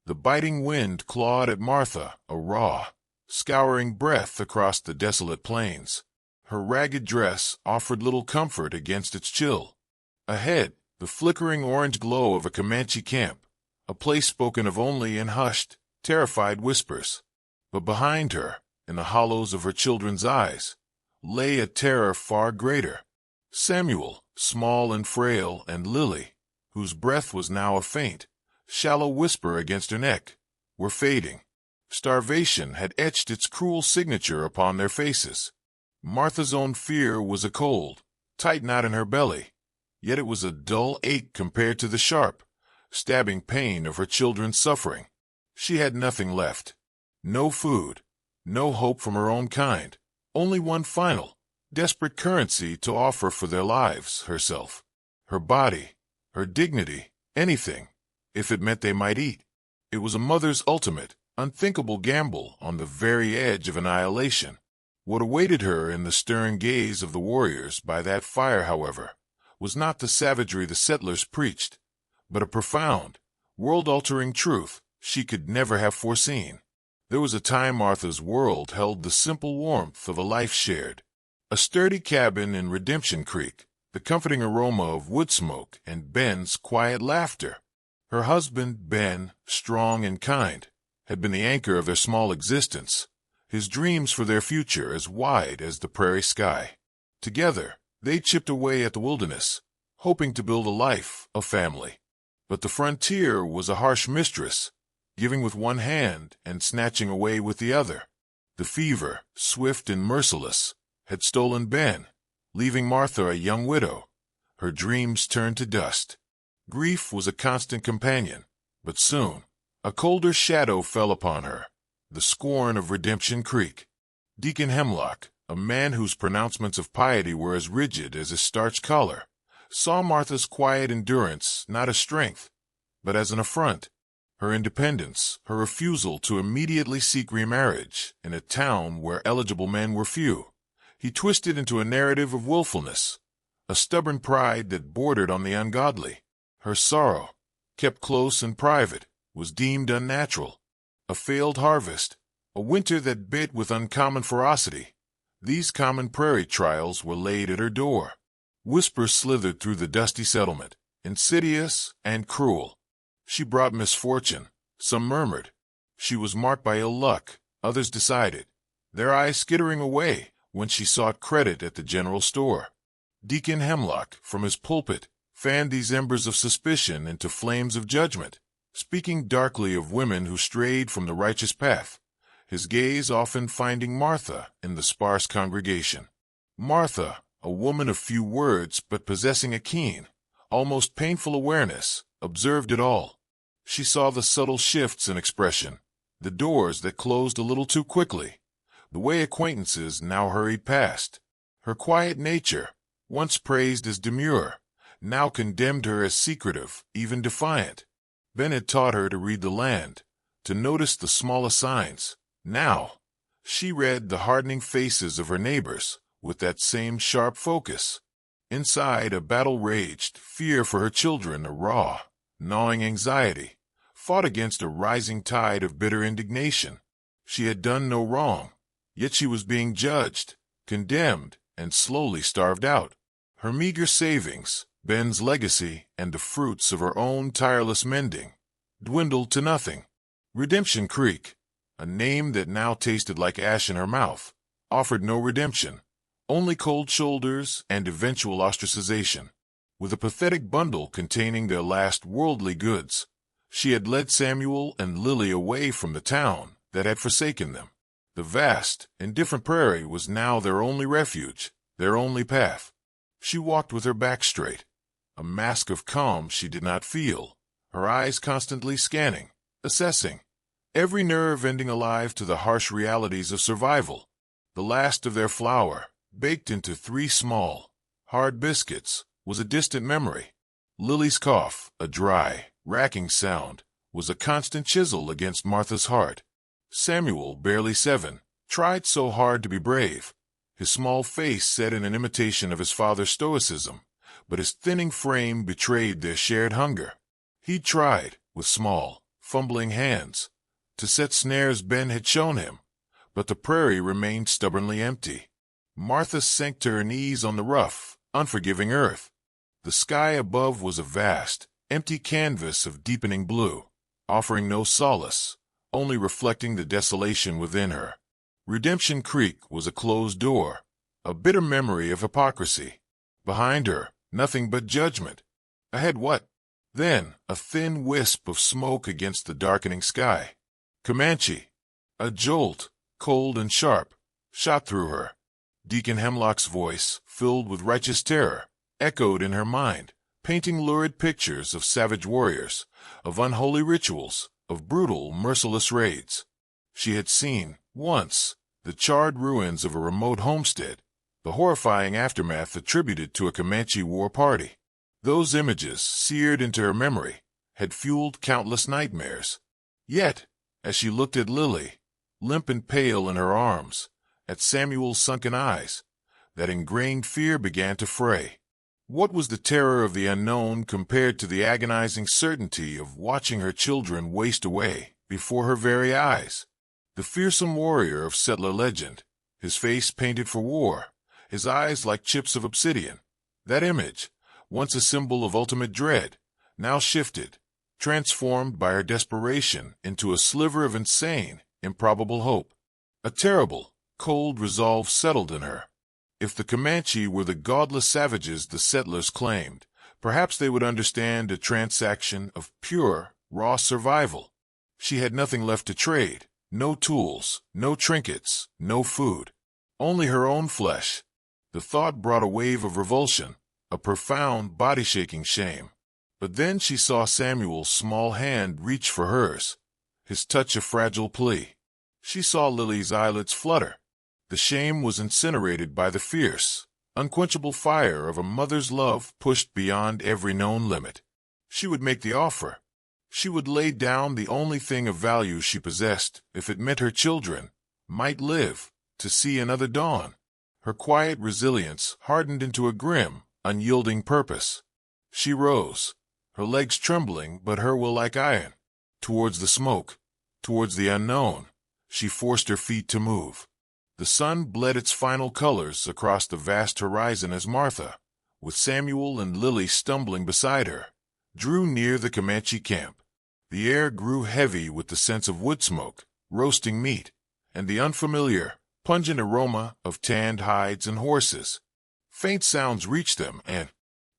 The biting wind clawed at Martha, a raw, scouring breath across the desolate plains. Her ragged dress offered little comfort against its chill. Ahead, the flickering orange glow of a Comanche camp, a place spoken of only in hushed, terrified whispers. But behind her, in the hollows of her children's eyes, lay a terror far greater. Samuel, small and frail, and Lily, whose breath was now a faint, shallow whisper against her neck, were fading. Starvation had etched its cruel signature upon their faces. Martha's own fear was a cold, tight knot in her belly, yet it was a dull ache compared to the sharp, stabbing pain of her children's suffering. She had nothing left. No food, no hope from her own kind, only one final, desperate currency to offer for their lives, herself, her body, her dignity, anything, if it meant they might eat. It was a mother's ultimate, unthinkable gamble on the very edge of annihilation. What awaited her in the stern gaze of the warriors by that fire, however, was not the savagery the settlers preached, but a profound, world-altering truth she could never have foreseen. There was a time Martha's world held the simple warmth of a life shared. A sturdy cabin in Redemption Creek, the comforting aroma of wood smoke, and Ben's quiet laughter. Her husband, Ben, strong and kind, had been the anchor of their small existence, his dreams for their future as wide as the prairie sky. Together, they chipped away at the wilderness, hoping to build a life, a family. But the frontier was a harsh mistress, giving with one hand and snatching away with the other. The fever, swift and merciless, had stolen Ben, leaving Martha a young widow. Her dreams turned to dust. Grief was a constant companion, but soon a colder shadow fell upon her, the scorn of Redemption Creek. Deacon Hemlock, a man whose pronouncements of piety were as rigid as his starched collar, saw Martha's quiet endurance not as strength, but as an affront. Her independence, her refusal to immediately seek remarriage in a town where eligible men were few, he twisted into a narrative of willfulness, a stubborn pride that bordered on the ungodly. Her sorrow, kept close and private, was deemed unnatural. A failed harvest, a winter that bit with uncommon ferocity. These common prairie trials were laid at her door. Whispers slithered through the dusty settlement, insidious and cruel. She brought misfortune. Some murmured. She was marked by ill luck. Others decided, their eyes skittering away when she sought credit at the general store. Deacon Hemlock, from his pulpit, fanned these embers of suspicion into flames of judgment, speaking darkly of women who strayed from the righteous path, his gaze often finding Martha in the sparse congregation. Martha, a woman of few words but possessing a keen, almost painful awareness, observed it all. She saw the subtle shifts in expression, the doors that closed a little too quickly, the way acquaintances now hurried past. Her quiet nature, once praised as demure, now condemned her as secretive, even defiant. Ben had taught her to read the land, to notice the smallest signs. Now, she read the hardening faces of her neighbors with that same sharp focus. Inside, a battle raged, fear for her children, a raw, gnawing anxiety, fought against a rising tide of bitter indignation. She had done no wrong, yet she was being judged, condemned, and slowly starved out. Her meager savings, Ben's legacy, and the fruits of her own tireless mending, dwindled to nothing. Redemption Creek, a name that now tasted like ash in her mouth, offered no redemption, only cold shoulders and eventual ostracization. With a pathetic bundle containing their last worldly goods, she had led Samuel and Lily away from the town that had forsaken them. The vast, indifferent prairie was now their only refuge, their only path. She walked with her back straight, a mask of calm she did not feel, her eyes constantly scanning, assessing, every nerve ending alive to the harsh realities of survival. The last of their flour, baked into 3 small, hard biscuits, was a distant memory. Lily's cough, a dry, racking sound, was a constant chisel against Martha's heart. Samuel, barely 7, tried so hard to be brave, his small face set in an imitation of his father's stoicism, but his thinning frame betrayed their shared hunger. He tried, with small, fumbling hands, to set snares Ben had shown him, but the prairie remained stubbornly empty. Martha sank to her knees on the rough, unforgiving earth. The sky above was a vast, empty canvas of deepening blue, offering no solace, only reflecting the desolation within her. Redemption Creek was a closed door, a bitter memory of hypocrisy. Behind her, nothing but judgment. Ahead what? Then, a thin wisp of smoke against the darkening sky. Comanche. A jolt, cold and sharp, shot through her. Deacon Hemlock's voice, filled with righteous terror, echoed in her mind, painting lurid pictures of savage warriors, of unholy rituals, of brutal, merciless raids. She had seen, once, the charred ruins of a remote homestead, the horrifying aftermath attributed to a Comanche war party. Those images, seared into her memory, had fueled countless nightmares. Yet, as she looked at Lily, limp and pale in her arms, at Samuel's sunken eyes, that ingrained fear began to fray. What was the terror of the unknown compared to the agonizing certainty of watching her children waste away before her very eyes? The fearsome warrior of settler legend, his face painted for war, his eyes like chips of obsidian. That image, once a symbol of ultimate dread, now shifted, transformed by her desperation into a sliver of insane, improbable hope. A terrible, cold resolve settled in her. If the Comanche were the godless savages the settlers claimed, perhaps they would understand a transaction of pure, raw survival. She had nothing left to trade, no tools, no trinkets, no food. Only her own flesh. The thought brought a wave of revulsion, a profound, body-shaking shame. But then she saw Samuel's small hand reach for hers, his touch a fragile plea. She saw Lily's eyelids flutter. The shame was incinerated by the fierce, unquenchable fire of a mother's love pushed beyond every known limit. She would make the offer. She would lay down the only thing of value she possessed if it meant her children might live to see another dawn. Her quiet resilience hardened into a grim, unyielding purpose. She rose, her legs trembling but her will like iron. Towards the smoke, towards the unknown, she forced her feet to move. The sun bled its final colors across the vast horizon as Martha, with Samuel and Lily stumbling beside her, drew near the Comanche camp. The air grew heavy with the sense of wood smoke, roasting meat, and the unfamiliar, pungent aroma of tanned hides and horses. Faint sounds reached them, and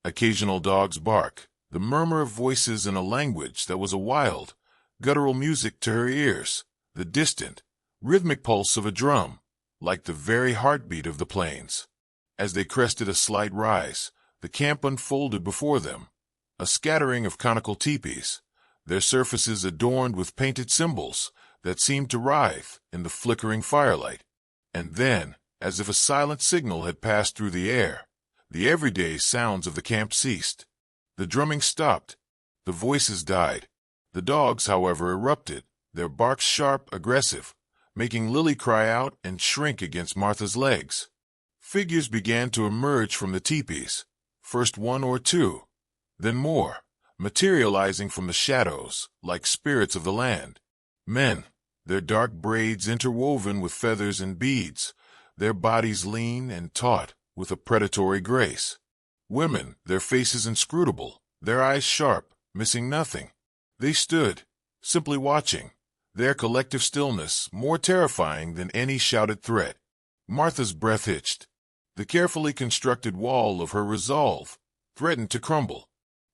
occasional dogs bark, the murmur of voices in a language that was a wild, guttural music to her ears, the distant, rhythmic pulse of a drum, like the very heartbeat of the plains. As they crested a slight rise, the camp unfolded before them, a scattering of conical teepees, their surfaces adorned with painted symbols that seemed to writhe in the flickering firelight. And then, as if a silent signal had passed through the air, the everyday sounds of the camp ceased. The drumming stopped. The voices died. The dogs, however, erupted, their barks sharp, aggressive, making Lily cry out and shrink against Martha's legs. Figures began to emerge from the teepees, first one or two, then more, materializing from the shadows like spirits of the land. Men, their dark braids interwoven with feathers and beads, their bodies lean and taut with a predatory grace. Women, their faces inscrutable, their eyes sharp, missing nothing. They stood, simply watching, their collective stillness more terrifying than any shouted threat. Martha's breath hitched. The carefully constructed wall of her resolve threatened to crumble.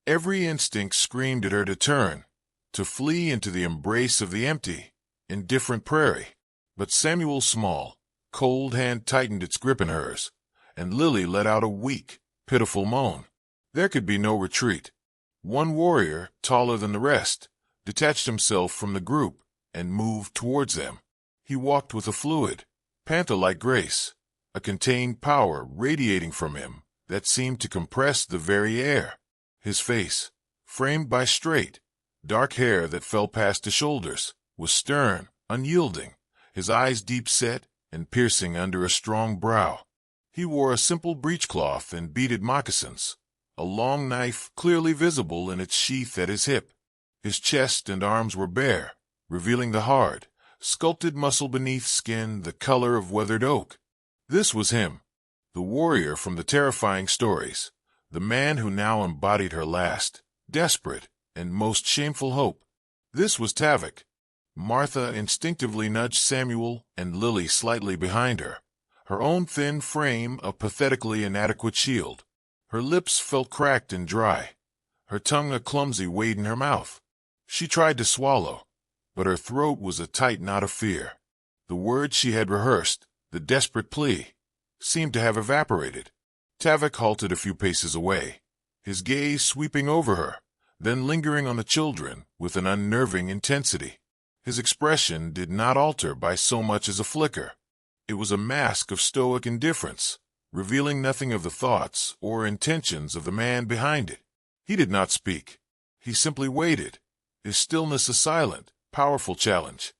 Every instinct screamed at her to turn, to flee into the embrace of the empty, indifferent prairie. But Samuel's small, cold hand tightened its grip in hers, and Lily let out a weak, pitiful moan. There could be no retreat. One warrior, taller than the rest, detached himself from the group and moved towards them. He walked with a fluid, panther-like grace, a contained power radiating from him that seemed to compress the very air. His face, framed by straight, dark hair that fell past his shoulders, was stern, unyielding, his eyes deep-set and piercing under a strong brow. He wore a simple breechcloth and beaded moccasins, a long knife clearly visible in its sheath at his hip. His chest and arms were bare, revealing the hard, sculpted muscle beneath skin the color of weathered oak. This was him, the warrior from the terrifying stories, the man who now embodied her last, desperate, and most shameful hope. This was Tavok. Martha instinctively nudged Samuel and Lily slightly behind her, her own thin frame a pathetically inadequate shield. Her lips felt cracked and dry, her tongue a clumsy weight in her mouth. She tried to swallow, but her throat was a tight knot of fear. The words she had rehearsed, the desperate plea, seemed to have evaporated. Tavok halted a few paces away, his gaze sweeping over her, then lingering on the children with an unnerving intensity. His expression did not alter by so much as a flicker. It was a mask of stoic indifference, revealing nothing of the thoughts or intentions of the man behind it. He did not speak. He simply waited, his stillness a silent, powerful challenge.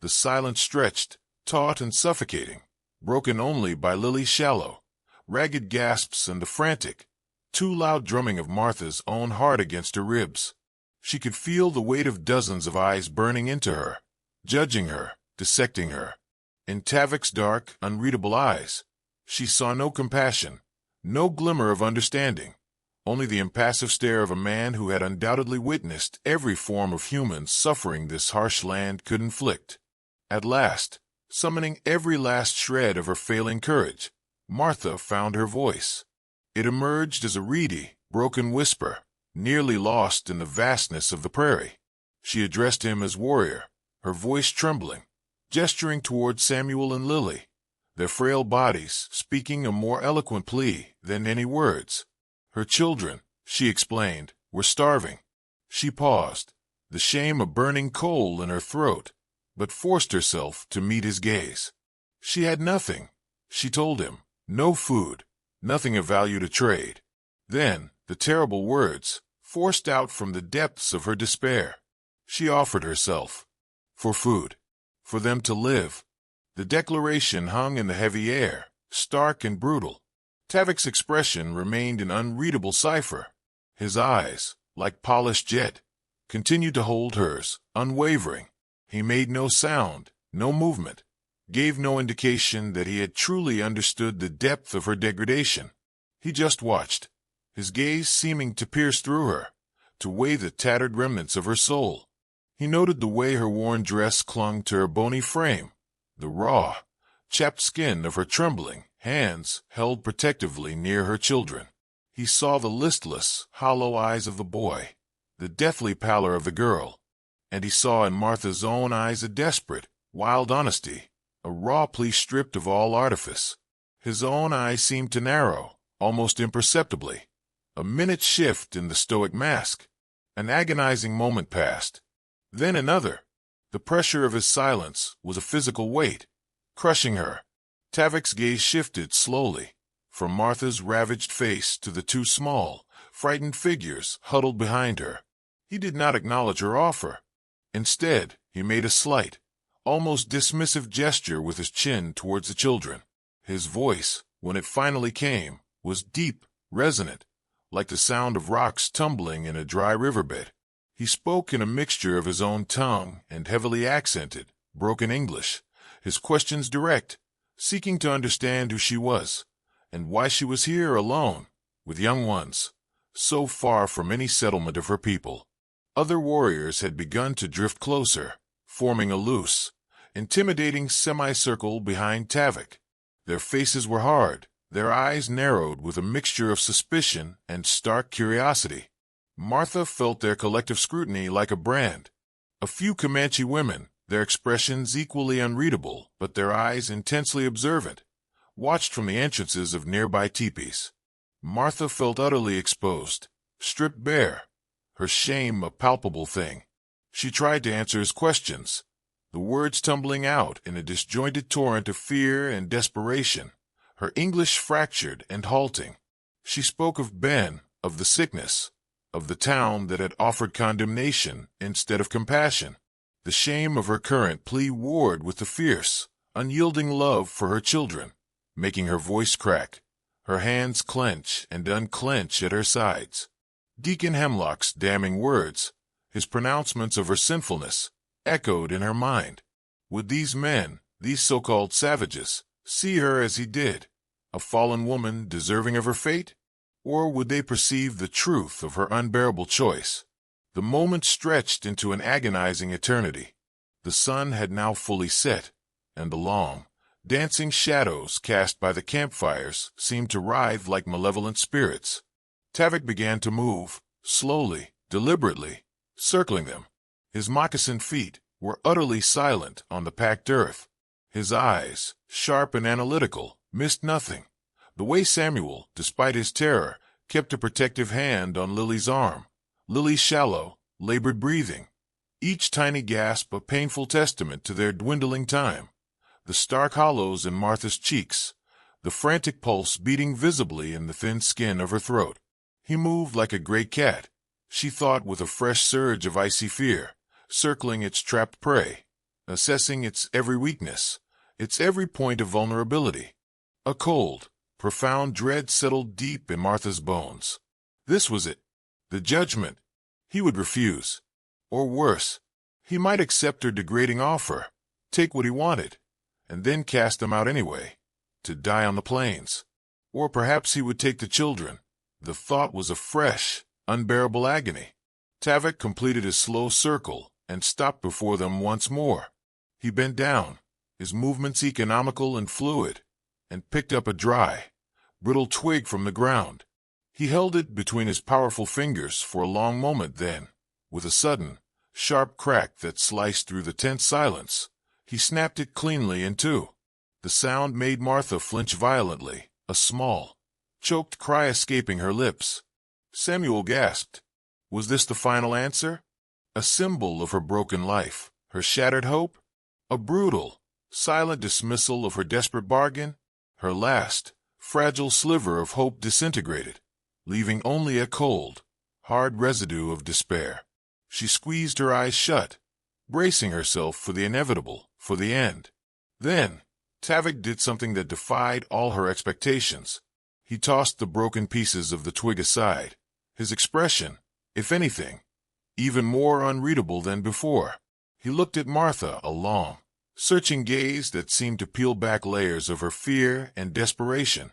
The silence stretched, taut and suffocating, broken only by Lily's shallow, ragged gasps and the frantic, too loud drumming of Martha's own heart against her ribs. She could feel the weight of dozens of eyes burning into her, judging her, dissecting her. In Tavok's dark, unreadable eyes, she saw no compassion, no glimmer of understanding, only the impassive stare of a man who had undoubtedly witnessed every form of human suffering this harsh land could inflict. At last, summoning every last shred of her failing courage, Martha found her voice. It emerged as a reedy, broken whisper, nearly lost in the vastness of the prairie. She addressed him as warrior, her voice trembling, gesturing toward Samuel and Lily, their frail bodies speaking a more eloquent plea than any words. Her children, she explained, were starving. She paused, the shame a burning coal in her throat, but forced herself to meet his gaze. She had nothing, she told him, no food, nothing of value to trade. Then, the terrible words, forced out from the depths of her despair. She offered herself. For food. For them to live. The declaration hung in the heavy air, stark and brutal. Tavok's expression remained an unreadable cipher. His eyes, like polished jet, continued to hold hers, unwavering. He made no sound, no movement, gave no indication that he had truly understood the depth of her degradation. He just watched, his gaze seeming to pierce through her, to weigh the tattered remnants of her soul. He noted the way her worn dress clung to her bony frame, the raw, chapped skin of her trembling hands held protectively near her children. He saw the listless, hollow eyes of the boy, the deathly pallor of the girl, and he saw in Martha's own eyes a desperate, wild honesty, a raw plea stripped of all artifice. His own eyes seemed to narrow, almost imperceptibly. A minute's shift in the stoic mask. An agonizing moment passed. Then another. The pressure of his silence was a physical weight, crushing her. Tavok's gaze shifted slowly, from Martha's ravaged face to the two small, frightened figures huddled behind her. He did not acknowledge her offer. Instead, he made a slight, almost dismissive gesture with his chin towards the children. His voice, when it finally came, was deep, resonant, like the sound of rocks tumbling in a dry riverbed. He spoke in a mixture of his own tongue and heavily accented, broken English, his questions direct, seeking to understand who she was, and why she was here alone, with young ones, so far from any settlement of her people. Other warriors had begun to drift closer, forming a loose, intimidating semicircle behind Tavok. Their faces were hard, their eyes narrowed with a mixture of suspicion and stark curiosity. Martha felt their collective scrutiny like a brand. A few Comanche women, their expressions equally unreadable, but their eyes intensely observant, watched from the entrances of nearby teepees. Martha felt utterly exposed, stripped bare, her shame a palpable thing. She tried to answer his questions, the words tumbling out in a disjointed torrent of fear and desperation, her English fractured and halting. She spoke of Ben, of the sickness, of the town that had offered condemnation instead of compassion. The shame of her current plea warred with the fierce, unyielding love for her children, making her voice crack, her hands clench and unclench at her sides. Deacon Hemlock's damning words, His pronouncements of her sinfulness echoed in her mind. Would these men, these so-called savages, see her as he did, a fallen woman deserving of her fate? Or would they perceive the truth of her unbearable choice? The moment stretched into an agonizing eternity. The sun had now fully set, and the long, dancing shadows cast by the campfires seemed to writhe like malevolent spirits. Tavok began to move, slowly, deliberately, circling them. His moccasined feet were utterly silent on the packed earth. His eyes, sharp and analytical, missed nothing. The way Samuel, despite his terror, kept a protective hand on Lily's arm. Lily's shallow, labored breathing, each tiny gasp a painful testament to their dwindling time. The stark hollows in Martha's cheeks, the frantic pulse beating visibly in the thin skin of her throat. He moved like a great cat, she thought, with a fresh surge of icy fear, circling its trapped prey, assessing its every weakness, its every point of vulnerability. A cold, profound dread settled deep in Martha's bones. This was it. The judgment. He would refuse. Or worse, he might accept her degrading offer, take what he wanted, and then cast them out anyway, to die on the plains. Or perhaps he would take the children. The thought was a fresh, unbearable agony. Tavok completed his slow circle and stopped before them once more. He bent down, his movements economical and fluid, and picked up a dry, brittle twig from the ground. He held it between his powerful fingers for a long moment, then, with a sudden, sharp crack that sliced through the tense silence, he snapped it cleanly in two. The sound made Martha flinch violently, a small, choked cry escaping her lips. Samuel gasped. Was this the final answer? A symbol of her broken life, her shattered hope? A brutal, silent dismissal of her desperate bargain? Her last, fragile sliver of hope disintegrated, leaving only a cold, hard residue of despair. She squeezed her eyes shut, bracing herself for the inevitable, for the end. Then, Tavok did something that defied all her expectations. He tossed the broken pieces of the twig aside, his expression, if anything, even more unreadable than before. He looked at Martha, a long, searching gaze that seemed to peel back layers of her fear and desperation.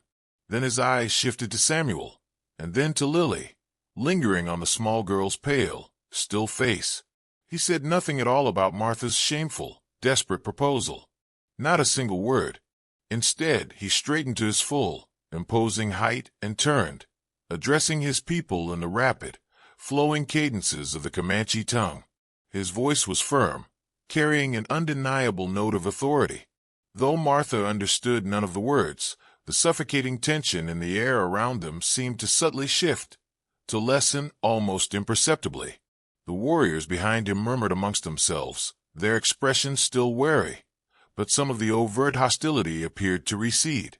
Then his eyes shifted to Samuel, and then to Lily, lingering on the small girl's pale, still face. He said nothing at all about Martha's shameful, desperate proposal. Not a single word. Instead, he straightened to his full, imposing height and turned, addressing his people in the rapid, flowing cadences of the Comanche tongue. His voice was firm, carrying an undeniable note of authority. Though Martha understood none of the words, the suffocating tension in the air around them seemed to subtly shift, to lessen almost imperceptibly. The warriors behind him murmured amongst themselves, their expressions still wary, but some of the overt hostility appeared to recede.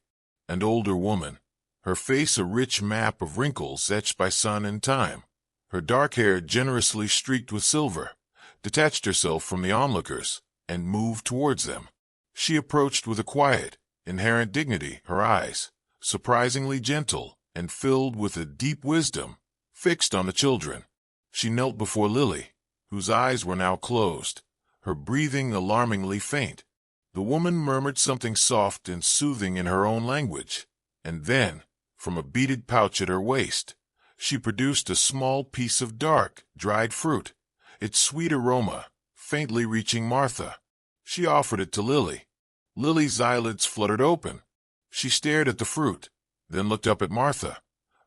An older woman, her face a rich map of wrinkles etched by sun and time, her dark hair generously streaked with silver, detached herself from the onlookers and moved towards them. She approached with a quiet, inherent dignity, her eyes, surprisingly gentle and filled with a deep wisdom, fixed on the children. She knelt before Lily, whose eyes were now closed, her breathing alarmingly faint. The woman murmured something soft and soothing in her own language, and then, from a beaded pouch at her waist, she produced a small piece of dark, dried fruit, its sweet aroma faintly reaching Martha. She offered it to Lily. Lily's eyelids fluttered open. She stared at the fruit, then looked up at Martha,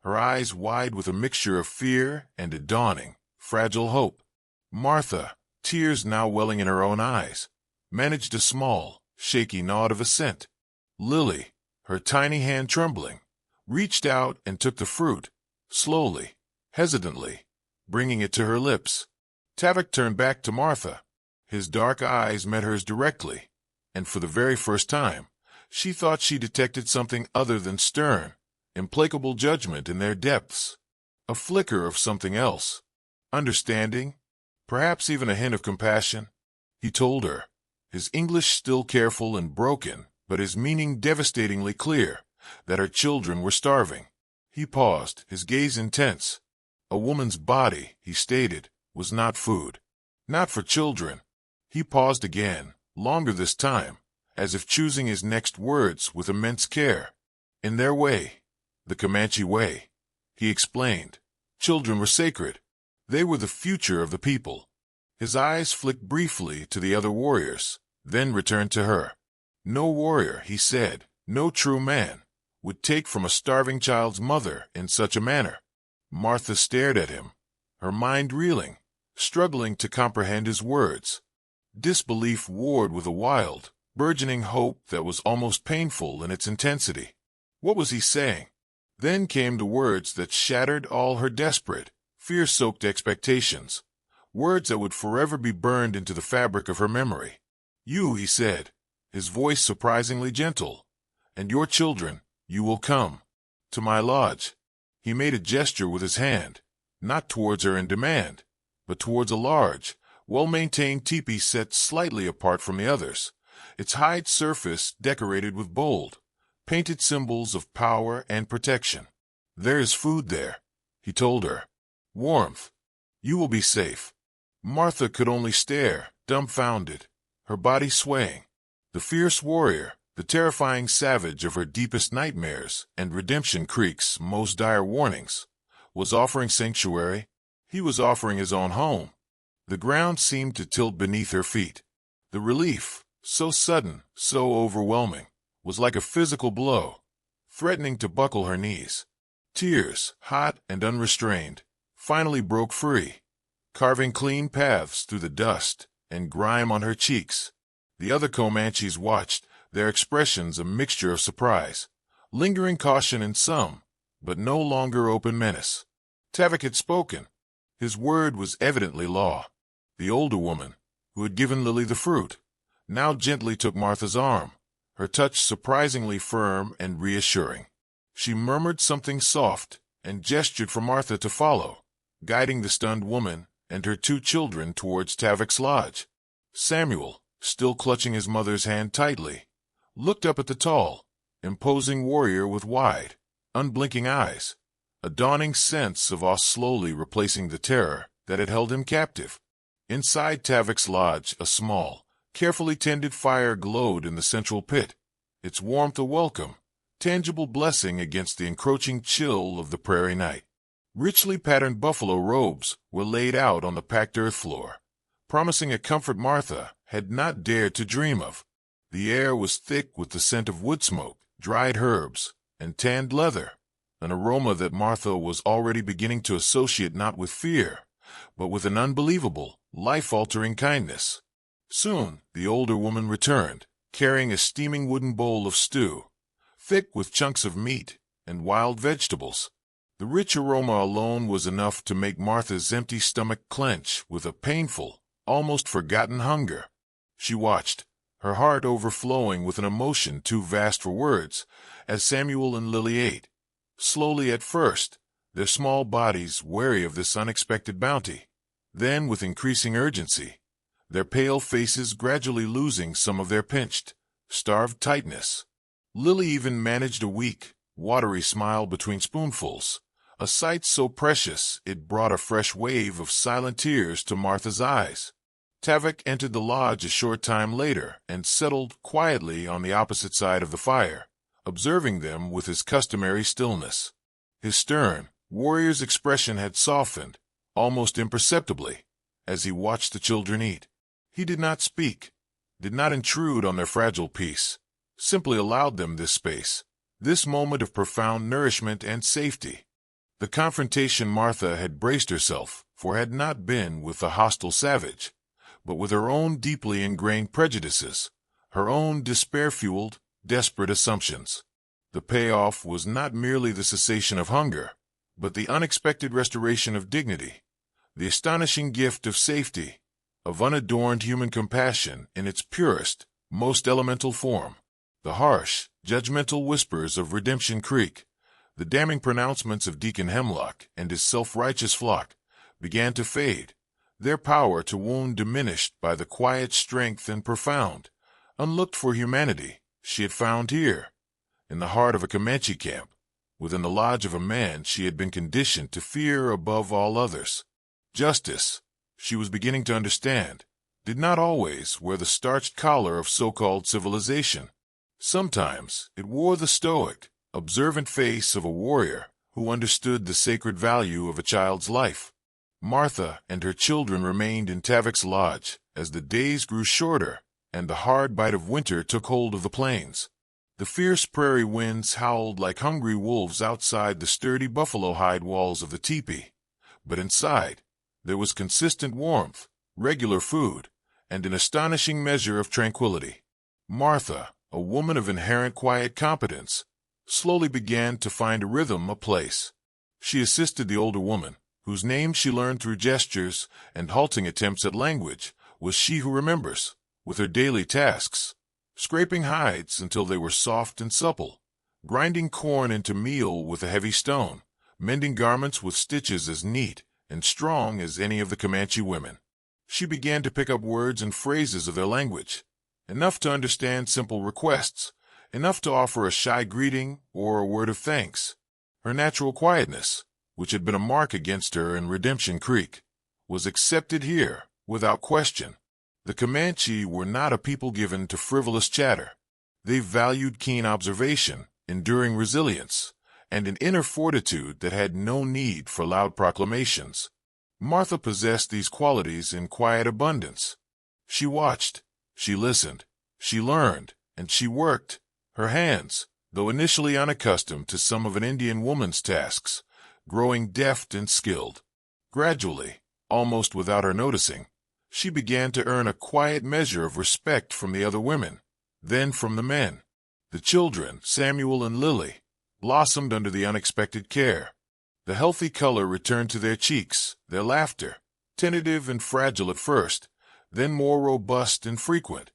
her eyes wide with a mixture of fear and a dawning, fragile hope. Martha, tears now welling in her own eyes, managed a small, shaky nod of assent. Lily, her tiny hand trembling, reached out and took the fruit, slowly, hesitantly, bringing it to her lips. Tavok turned back to Martha. His dark eyes met hers directly, and for the very first time, she thought she detected something other than stern, implacable judgment in their depths. A flicker of something else. Understanding, perhaps even a hint of compassion. He told her, his English still careful and broken, but his meaning devastatingly clear, that her children were starving. He paused, his gaze intense. A woman's body, he stated, was not food. Not for children. He paused again, longer this time, as if choosing his next words with immense care. In their way, the Comanche way, he explained, children were sacred. They were the future of the people. His eyes flicked briefly to the other warriors, then returned to her. No warrior, he said, no true man, would take from a starving child's mother in such a manner. Martha stared at him, her mind reeling, struggling to comprehend his words. Disbelief warred with a wild, burgeoning hope that was almost painful in its intensity. What was he saying? Then came the words that shattered all her desperate, fear-soaked expectations, words that would forever be burned into the fabric of her memory. You, he said, his voice surprisingly gentle, and your children, you will come to my lodge. He made a gesture with his hand, not towards her in demand, but towards a large, well-maintained teepee set slightly apart from the others, its hide surface decorated with bold, painted symbols of power and protection. There is food there, he told her. Warmth. You will be safe. Martha could only stare, dumbfounded, her body swaying. The fierce warrior, the terrifying savage of her deepest nightmares and Redemption Creek's most dire warnings, was offering sanctuary. He was offering his own home. The ground seemed to tilt beneath her feet. The relief, so sudden, so overwhelming, was like a physical blow, threatening to buckle her knees. Tears, hot and unrestrained, finally broke free, carving clean paths through the dust and grime on her cheeks. The other Comanches watched, their expressions a mixture of surprise, lingering caution in some, but no longer open menace. Tavak had spoken. His word was evidently law. The older woman, who had given Lily the fruit, now gently took Martha's arm, her touch surprisingly firm and reassuring. She murmured something soft and gestured for Martha to follow, guiding the stunned woman and her two children towards Tavoc's lodge. Samuel, still clutching his mother's hand tightly, looked up at the tall, imposing warrior with wide, unblinking eyes, a dawning sense of awe slowly replacing the terror that had held him captive. Inside Tavoc's lodge, a small, carefully tended fire glowed in the central pit, its warmth a welcome, tangible blessing against the encroaching chill of the prairie night. Richly patterned buffalo robes were laid out on the packed earth floor, promising a comfort Martha had not dared to dream of. The air was thick with the scent of wood smoke, dried herbs, and tanned leather, an aroma that Martha was already beginning to associate not with fear, but with an unbelievable, life-altering kindness. Soon the older woman returned, carrying a steaming wooden bowl of stew, thick with chunks of meat and wild vegetables. The rich aroma alone was enough to make Martha's empty stomach clench with a painful, almost forgotten hunger. She watched, her heart overflowing with an emotion too vast for words, as Samuel and Lily ate. Slowly at first, their small bodies wary of this unexpected bounty. Then, with increasing urgency, their pale faces gradually losing some of their pinched, starved tightness. Lily even managed a weak, watery smile between spoonfuls, a sight so precious it brought a fresh wave of silent tears to Martha's eyes. Tavak entered the lodge a short time later and settled quietly on the opposite side of the fire, observing them with his customary stillness. His stern, warrior's expression had softened, almost imperceptibly, as he watched the children eat. He did not speak, did not intrude on their fragile peace, simply allowed them this space, this moment of profound nourishment and safety. The confrontation Martha had braced herself for had not been with the hostile savage, but with her own deeply ingrained prejudices, her own despair-fueled, desperate assumptions. The payoff was not merely the cessation of hunger, but the unexpected restoration of dignity, the astonishing gift of safety, of unadorned human compassion in its purest, most elemental form. The harsh, judgmental whispers of Redemption Creek, the damning pronouncements of Deacon Hemlock and his self-righteous flock, began to fade, their power to wound diminished by the quiet strength and profound, unlooked-for humanity she had found here, in the heart of a Comanche camp, within the lodge of a man she had been conditioned to fear above all others. Justice, she was beginning to understand, did not always wear the starched collar of so-called civilization. Sometimes it wore the stoic, observant face of a warrior who understood the sacred value of a child's life. Martha and her children remained in Tavoc's lodge as the days grew shorter and the hard bite of winter took hold of the plains. The fierce prairie winds howled like hungry wolves outside the sturdy buffalo hide walls of the teepee, but inside there was consistent warmth, regular food, and an astonishing measure of tranquility. Martha, a woman of inherent quiet competence, slowly began to find a rhythm, a place. She assisted the older woman, whose name she learned through gestures and halting attempts at language, was she who remembers, with her daily tasks, scraping hides until they were soft and supple, grinding corn into meal with a heavy stone, mending garments with stitches as neat and strong as any of the Comanche women. She began to pick up words and phrases of their language, enough to understand simple requests, enough to offer a shy greeting or a word of thanks. Her natural quietness, which had been a mark against her in Redemption Creek, was accepted here without question. The Comanche were not a people given to frivolous chatter. They valued keen observation, enduring resilience, and an inner fortitude that had no need for loud proclamations. Martha possessed these qualities in quiet abundance. She watched, she listened, she learned, and she worked. Her hands, though initially unaccustomed to some of an Indian woman's tasks, growing deft and skilled. Gradually, almost without her noticing, she began to earn a quiet measure of respect from the other women, then from the men. The children, Samuel and Lily, blossomed under the unexpected care. The healthy color returned to their cheeks, their laughter, tentative and fragile at first, then more robust and frequent,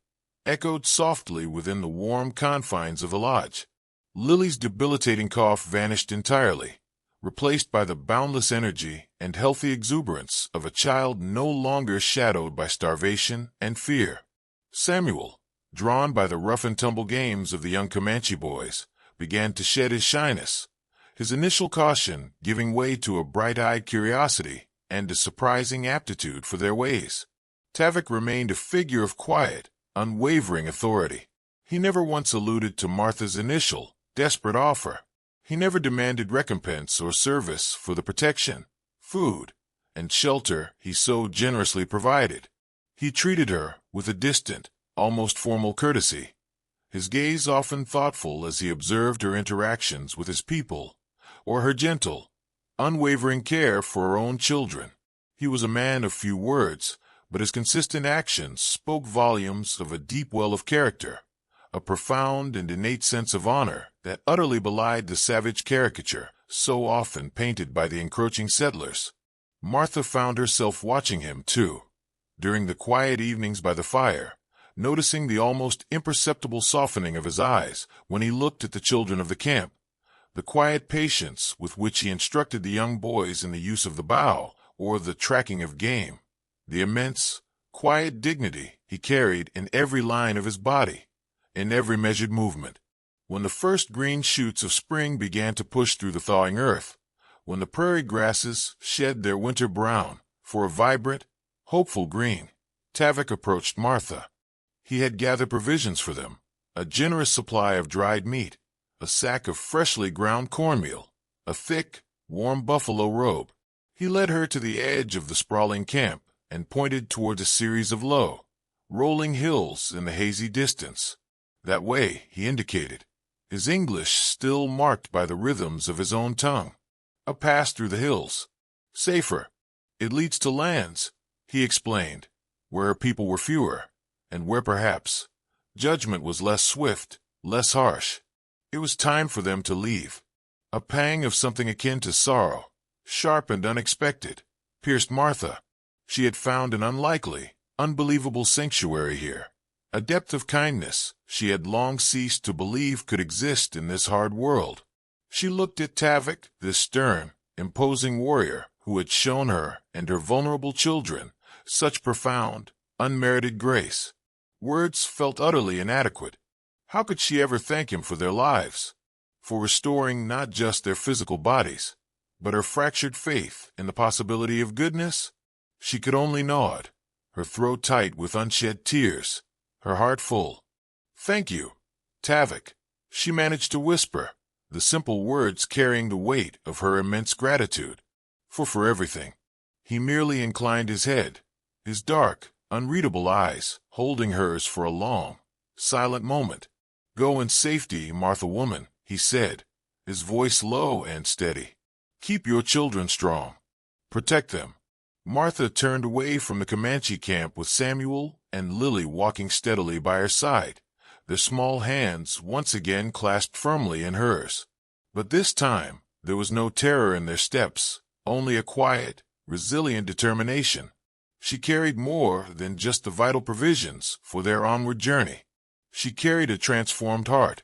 echoed softly within the warm confines of the lodge. Lily's debilitating cough vanished entirely, replaced by the boundless energy and healthy exuberance of a child no longer shadowed by starvation and fear. Samuel, drawn by the rough-and-tumble games of the young Comanche boys, began to shed his shyness, his initial caution giving way to a bright-eyed curiosity and a surprising aptitude for their ways. Tavok remained a figure of quiet, unwavering authority. He never once alluded to Martha's initial, desperate offer. He never demanded recompense or service for the protection, food, and shelter he so generously provided. He treated her with a distant, almost formal courtesy, his gaze often thoughtful as he observed her interactions with his people, or her gentle, unwavering care for her own children. He was a man of few words, but his consistent actions spoke volumes of a deep well of character, a profound and innate sense of honor that utterly belied the savage caricature so often painted by the encroaching settlers. Martha found herself watching him, too, during the quiet evenings by the fire, noticing the almost imperceptible softening of his eyes when he looked at the children of the camp, the quiet patience with which he instructed the young boys in the use of the bow or the tracking of game, the immense, quiet dignity he carried in every line of his body, in every measured movement. When the first green shoots of spring began to push through the thawing earth, when the prairie grasses shed their winter brown for a vibrant, hopeful green, Tavok approached Martha. He had gathered provisions for them, a generous supply of dried meat, a sack of freshly ground cornmeal, a thick, warm buffalo robe. He led her to the edge of the sprawling camp and pointed toward a series of low, rolling hills in the hazy distance. That way, he indicated, his English still marked by the rhythms of his own tongue. A pass through the hills. Safer. It leads to lands, he explained, where people were fewer, and where perhaps judgment was less swift, less harsh. It was time for them to leave. A pang of something akin to sorrow, sharp and unexpected, pierced Martha. She had found an unlikely, unbelievable sanctuary here, a depth of kindness she had long ceased to believe could exist in this hard world. She looked at Tavok, this stern, imposing warrior who had shown her and her vulnerable children such profound, unmerited grace. Words felt utterly inadequate. How could she ever thank him for their lives, for restoring not just their physical bodies, but her fractured faith in the possibility of goodness? She could only nod, her throat tight with unshed tears, her heart full. "Thank you, Tavok," she managed to whisper, the simple words carrying the weight of her immense gratitude. For everything. He merely inclined his head, his dark, unreadable eyes holding hers for a long, silent moment. "Go in safety, Martha woman," he said, his voice low and steady. "Keep your children strong. Protect them." Martha turned away from the Comanche camp with Samuel and Lily walking steadily by her side, their small hands once again clasped firmly in hers. But this time there was no terror in their steps, only a quiet, resilient determination. She carried more than just the vital provisions for their onward journey. She carried a transformed heart,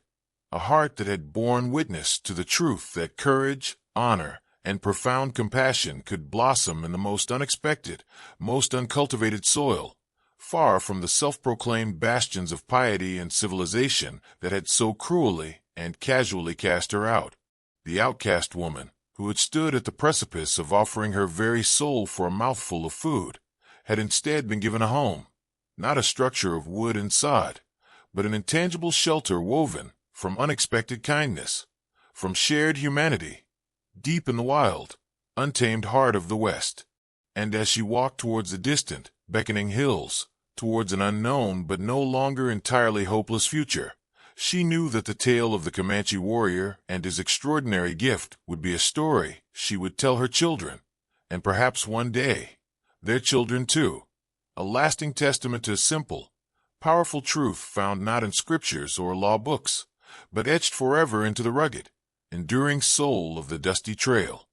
a heart that had borne witness to the truth that courage, honor, and profound compassion could blossom in the most unexpected, most uncultivated soil, far from the self-proclaimed bastions of piety and civilization that had so cruelly and casually cast her out. The outcast woman, who had stood at the precipice of offering her very soul for a mouthful of food, had instead been given a home, not a structure of wood and sod, but an intangible shelter woven from unexpected kindness, from shared humanity, deep in the wild, untamed heart of the West. And as she walked towards the distant, beckoning hills, towards an unknown but no longer entirely hopeless future, she knew that the tale of the Comanche warrior and his extraordinary gift would be a story she would tell her children, and perhaps one day, their children too, a lasting testament to a simple, powerful truth found not in scriptures or law books, but etched forever into the rugged, enduring soul of the dusty trail.